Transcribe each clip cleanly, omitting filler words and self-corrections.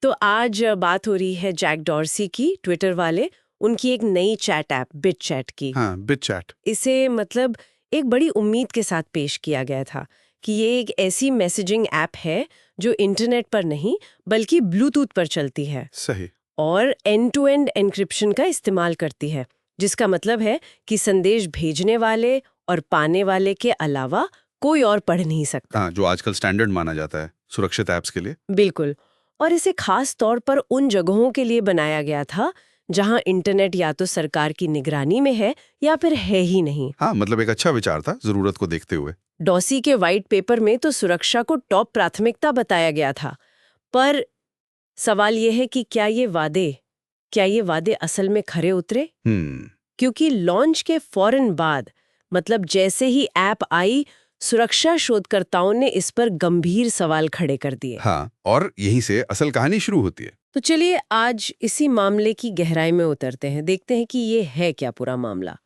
तो आज बात हो रही है जैक डॉर्सी की, ट्विटर वाले, उनकी एक नई चैट ऐप बिटचैट की। हाँ, बिटचैट। इसे मतलब एक बड़ी उम्मीद के साथ पेश किया गया था कि ये एक ऐसी मैसेजिंग ऐप है जो इंटरनेट पर नहीं बल्कि ब्लूटूथ पर चलती है सही। और एंड टू एंड एन्क्रिप्शन का इस्तेमाल करती है, जिसका मतलब है कि संदेश भेजने वाले और पाने वाले के अलावा कोई और पढ़ नहीं सकता। हाँ, जो आजकल स्टैंडर्ड माना जाता है सुरक्षित ऐप्स के लिए। बिल्कुल। और इसे खास तौर पर उन जगहों के लिए बनाया गया था जहां इंटरनेट या तो सरकार की निगरानी में है या फिर है ही नहीं। हाँ, मतलब एक अच्छा विचार था जरूरत को देखते हुए। डॉसी के व्हाइट पेपर में तो सुरक्षा को टॉप प्राथमिकता बताया गया था, पर सवाल यह है कि क्या ये वादे असल में खरे उतरे? हम्म। क्योंकि लॉन्च के फौरन बाद, मतलब जैसे ही ऐप आई, सुरक्षा शोधकर्ताओं ने इस पर गंभीर सवाल खड़े कर दिए। हाँ, और यहीं से असल कहानी शुरू होती है। तो चलिए आज इसी मामले की गहराई में उतरते हैं, देखते हैं कि ये है क्या पूरा मामला।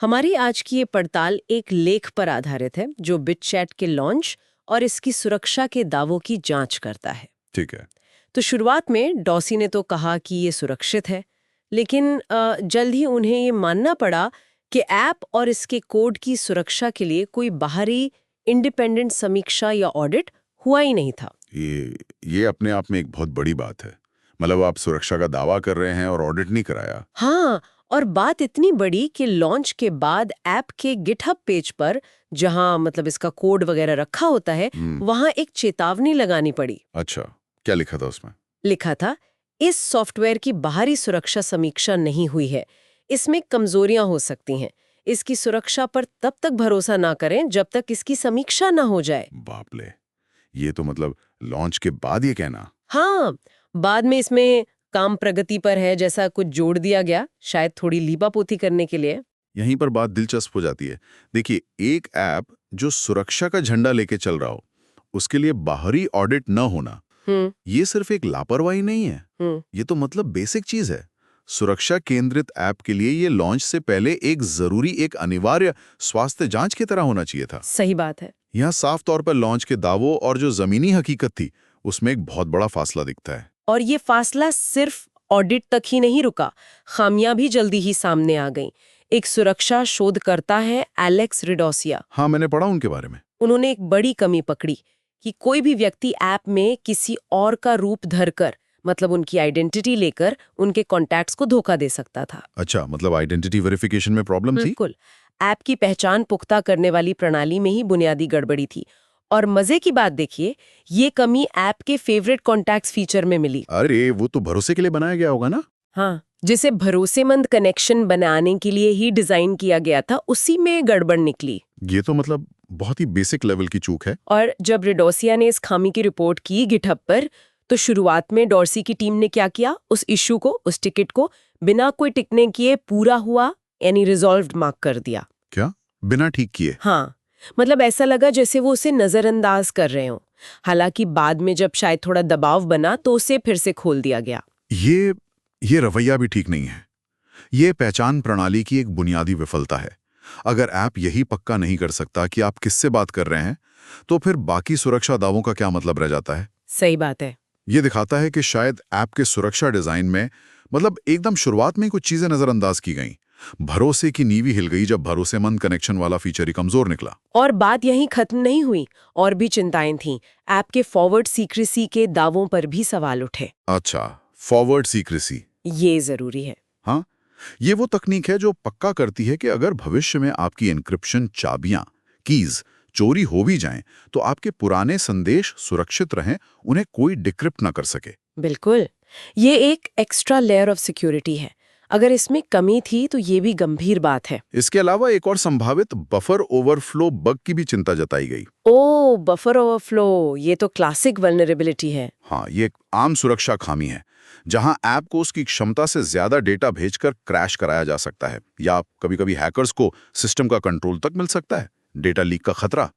हमारी आज की ये पड़ताल एक लेख पर आधारित है जो बिटचैट के लॉन्च और इसकी सुरक्षा के दावों की जांच करता है। ठीक है। तो शुरुआत में डॉसी ने तो कहा कि ये सुरक्षित है, लेकिन जल्द ही उन्हें ये मानना पड़ा कि ऐप और इसके कोड की सुरक्षा के लिए कोई बाहरी इंडिपेंडेंट समीक्षा या ऑडिट हुआ ही नहीं था। ये अपने आप में एक बहुत बड़ी बात है। मतलब आप सुरक्षा का दावा कर रहे हैं और ऑडिट नहीं कराया। हाँ, और बात इतनी बड़ी कि लॉन्च के बाद ऐप के गिटहब पेज पर, जहां मतलब इसका कोड वगैरह रखा होता है, वहां एक चेतावनी लगानी पड़ी। अच्छा, क्या लिखा था उसमें? लिखा था, इस सॉफ्टवेयर की बाहरी सुरक्षा समीक्षा नहीं हुई है, इसमें कमजोरियां हो सकती हैं, इसकी सुरक्षा पर तब तक भरोसा ना करें जब तक इसकी समीक्षा ना हो जाए। बाप ले, ये तो मतलब लॉन्च के बाद ये कहना। हाँ, बाद में इसमें काम प्रगति पर है जैसा कुछ जोड़ दिया गया, शायद थोड़ी लीपापोती करने के लिए। यहीं पर बात दिलचस्प हो जाती है। देखिए, एक ऐप जो सुरक्षा का झंडा लेके चल रहा हो, उसके लिए बाहरी ऑडिट न होना, हम्म। ये सिर्फ एक लापरवाही नहीं है। हम्म। ये तो मतलब बेसिक चीज है। सुरक्षा केंद्रित ऐप के लिए ये लॉन्च से पहले एक अनिवार्य स्वास्थ्य जांच की तरह होना चाहिए था। सही बात है। यहाँ साफ तौर पर लॉन्च के दावों और जो जमीनी हकीकत थी, उसमें एक बहुत बड़ा फासला दिखता है। और ये फासला सिर्फ ऑडिट तक ही नहीं रुका, खामियां भी जल्दी ही सामने आ गईं। एक सुरक्षा शोधकर्ता है एलेक्स रिडोसिया। हाँ, मैंने पढ़ा उनके बारे में। उन्होंने एक बड़ी कमी पकड़ी कि कोई भी व्यक्ति ऐप में किसी और का रूप धरकर, मतलब उनकी आइडेंटिटी लेकर, उनके कॉन्टैक्ट्स को धोखा दे सकता था। अच्छा, मतलब आइडेंटिटी वेरिफिकेशन में प्रॉब्लम थी। बिल्कुल। ऐप की पहचान पुख्ता करने वाली प्रणाली में ही बुनियादी गड़बड़ी थी। और मजे की बात देखिए, ये कमी ऐप के फेवरेट कॉन्टैक्ट्स फीचर में मिली। अरे, वो तो भरोसे के लिए बनाया गया होगा ना। हाँ, जिसे भरोसेमंद कनेक्शन बनाने के लिए ही डिजाइन किया गया था, उसी में गड़बड़ निकली। ये तो मतलब बहुत ही बेसिक लेवल की चूक है। और जब रिडोसिया ने इस खामी की रिपोर्ट की गिटहब पर, तो शुरुआत में डॉर्सी की टीम ने क्या किया, उस इश्यू को, उस टिकट को बिना कोई टिकने किए पूरा हुआ यानी रिजॉल्व्ड मार्क कर दिया। क्या? बिना ठीक किए? हाँ, मतलब ऐसा लगा जैसे वो उसे नजरअंदाज कर रहे हों। हालांकि बाद में जब शायद थोड़ा दबाव बना तो उसे फिर से खोल दिया गया। ये रवैया भी ठीक नहीं है। ये पहचान प्रणाली की एक बुनियादी विफलता है। अगर ऐप यही पक्का नहीं कर सकता कि आप किससे बात कर रहे हैं, तो फिर बाकी सुरक्षा दावों का क्या मतलब रह जाता है? सही बात है। ये दिखाता है कि शायद ऐप के सुरक्षा डिजाइन में मतलब एकदम शुरुआत में कुछ चीजें नजरअंदाज की गईं। भरोसे की नींव हिल गई जब भरोसेमंद कनेक्शन वाला फीचर ही कमजोर निकला। और बात यहीं खत्म नहीं हुई, और भी चिंताएं थीं। ऐप के फॉरवर्ड सीक्रेसी के दावों पर भी सवाल उठे। अच्छा, फॉरवर्ड सीक्रेसी। ये जरूरी है। हाँ, ये वो तकनीक है जो पक्का करती है कि अगर भविष्य में आपकी एन्क्रिप्शन चाबियां, कीज चोरी हो भी जाएं, तो आपके पुराने संदेश सुरक्षित रहें, उन्हें कोई डिक्रिप्ट ना कर सके। बिल्कुल। ये एक एक्स्ट्रा लेयर ऑफ सिक्योरिटी है। अगर इसमें कमी थी तो ये भी गंभीर बात है। इसके अलावा एक और संभावित बफर ओवरफ्लो बग की भी चिंता जताई गई। ओ, बफर ओवरफ्लो, ये तो क्लासिक वल्नरेबिलिटी है। हाँ, ये एक आम सुरक्षा खामी है, जहां ऐप को उसकी क्षमता से ज्यादा डेटा भेजकर क्रैश कराया जा सकता है, या कभी-कभी हैकर्स को सिस्टम का कंट्रोल तक मिल सकता है। डेटा लीक का खतरा।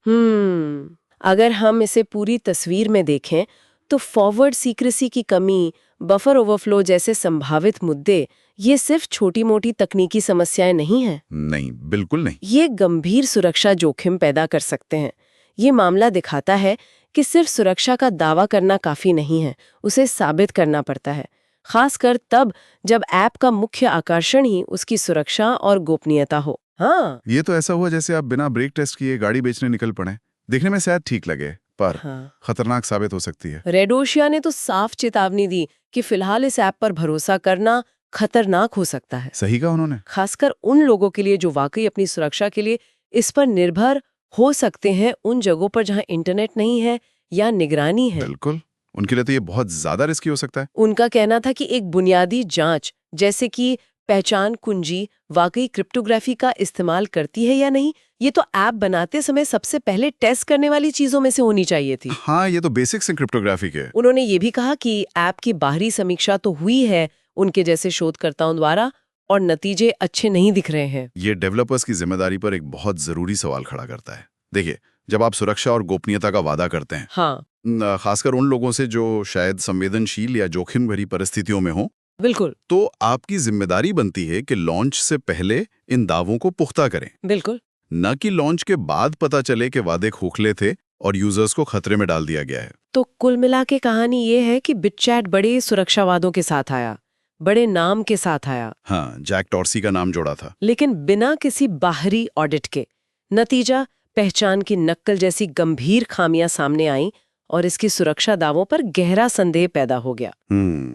अगर हम इसे पूरी तस्वीर में देखें तो फॉरवर्ड सीक्रेसी की कमी, बफर ओवरफ्लो जैसे संभावित मुद्दे, ये सिर्फ छोटी-मोटी तकनीकी समस्याएं नहीं हैं। नहीं, बिल्कुल नहीं। ये गंभीर सुरक्षा जोखिम पैदा कर सकते हैं। ये मामला दिखाता है कि सिर्फ सुरक्षा का दावा करना काफी नहीं है, उसे साबित करना पड़ता है, खासकर तब जब ऐप का मुख्य आकर्षण ही उसकी सुरक्षा और गोपनीयता हो। हाँ ये तो ऐसा हुआ जैसे आप बिना ब्रेक टेस्ट किए गाड़ी बेचने निकल पड़े। देखने में शायद ठीक लगे, पर हाँ, खतरनाक साबित हो सकती है। रेड ओशिया ने तो साफ चेतावनी दी कि फिलहाल इस ऐप पर भरोसा करना खतरनाक हो सकता है, सही कहा उन्होंने। खासकर उन लोगों के लिए जो वाकई अपनी सुरक्षा के लिए इस पर निर्भर हो सकते हैं, उन जगहों पर जहां इंटरनेट नहीं है या निगरानी है। बिल्कुल, उनके लिए तो ये बहुत ज्यादा रिस्की हो सकता है। उनका कहना था कि एक बुनियादी जांच, जैसे कि पहचान कुंजी वाकई क्रिप्टोग्राफी का इस्तेमाल करती है या नहीं, ये तो ऐप बनाते समय सबसे पहले टेस्ट करने वाली चीजों में से होनी चाहिए थी। हाँ, ये तो बेसिक्स हैं क्रिप्टोग्राफी के। उन्होंने ये भी कहा कि ऐप की बाहरी समीक्षा तो हुई है उनके जैसे शोधकर्ताओं द्वारा, और नतीजे अच्छे नहीं दिख रहे हैं। ये डेवलपर्स की जिम्मेदारी पर एक बहुत जरूरी सवाल खड़ा करता है। देखिए, जब आप सुरक्षा और गोपनीयता का वादा करते हैं, हाँ खासकर उन लोगों से जो शायद संवेदनशील या जोखिम भरी परिस्थितियों में हो, बिल्कुल तो आपकी जिम्मेदारी बनती है कि लॉन्च से पहले इन दावों को पुख्ता करें, बिल्कुल। न कि लॉन्च के बाद पता चले कि वादे खोखले थे और यूजर्स को खतरे में डाल दिया गया है। तो कुल मिला के कहानी ये है कि बिटचैट बड़े सुरक्षा वादों के साथ आया, बड़े नाम के साथ आया, हाँ, जैक डॉर्सी का नाम जोड़ा था। लेकिन बिना किसी बाहरी ऑडिट के। नतीजा, पहचान की नक्ल जैसी गंभीर खामियां सामने आईं और इसकी सुरक्षा दावों पर गहरा संदेह पैदा हो गया।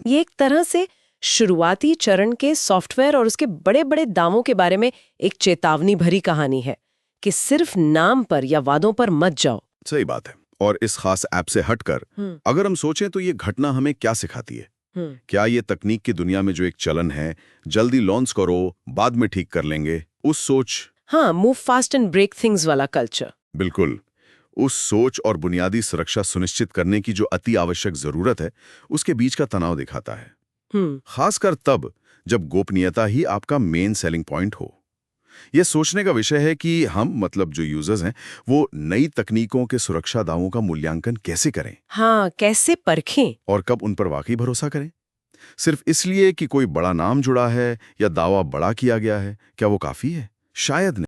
ये एक तरह से शुरुआती चरण के सॉफ्टवेयर और उसके बड़े बड़े दावों के बारे में एक चेतावनी भरी कहानी है कि सिर्फ नाम पर या वादों पर मत जाओ। सही बात है। और इस खास ऐप से हटकर अगर हम सोचें तो ये घटना हमें क्या सिखाती है? क्या ये तकनीक की दुनिया में जो एक चलन है, जल्दी लॉन्च करो, बाद में ठीक कर लेंगे, उस सोच, हाँ, move fast and break things वाला कल्चर, बिल्कुल, उस सोच और बुनियादी सुरक्षा सुनिश्चित करने की जो अति आवश्यक जरूरत है, उसके बीच का तनाव दिखाता है। खासकर तब जब गोपनीयता ही आपका मेन सेलिंग पॉइंट हो। यह सोचने का विषय है कि हम, मतलब जो यूजर्स हैं, वो नई तकनीकों के सुरक्षा दावों का मूल्यांकन कैसे करें। हाँ, कैसे परखें और कब उन पर वाकई भरोसा करें। सिर्फ इसलिए कि कोई बड़ा नाम जुड़ा है या दावा बड़ा किया गया है, क्या वो काफी है? शायद नहीं।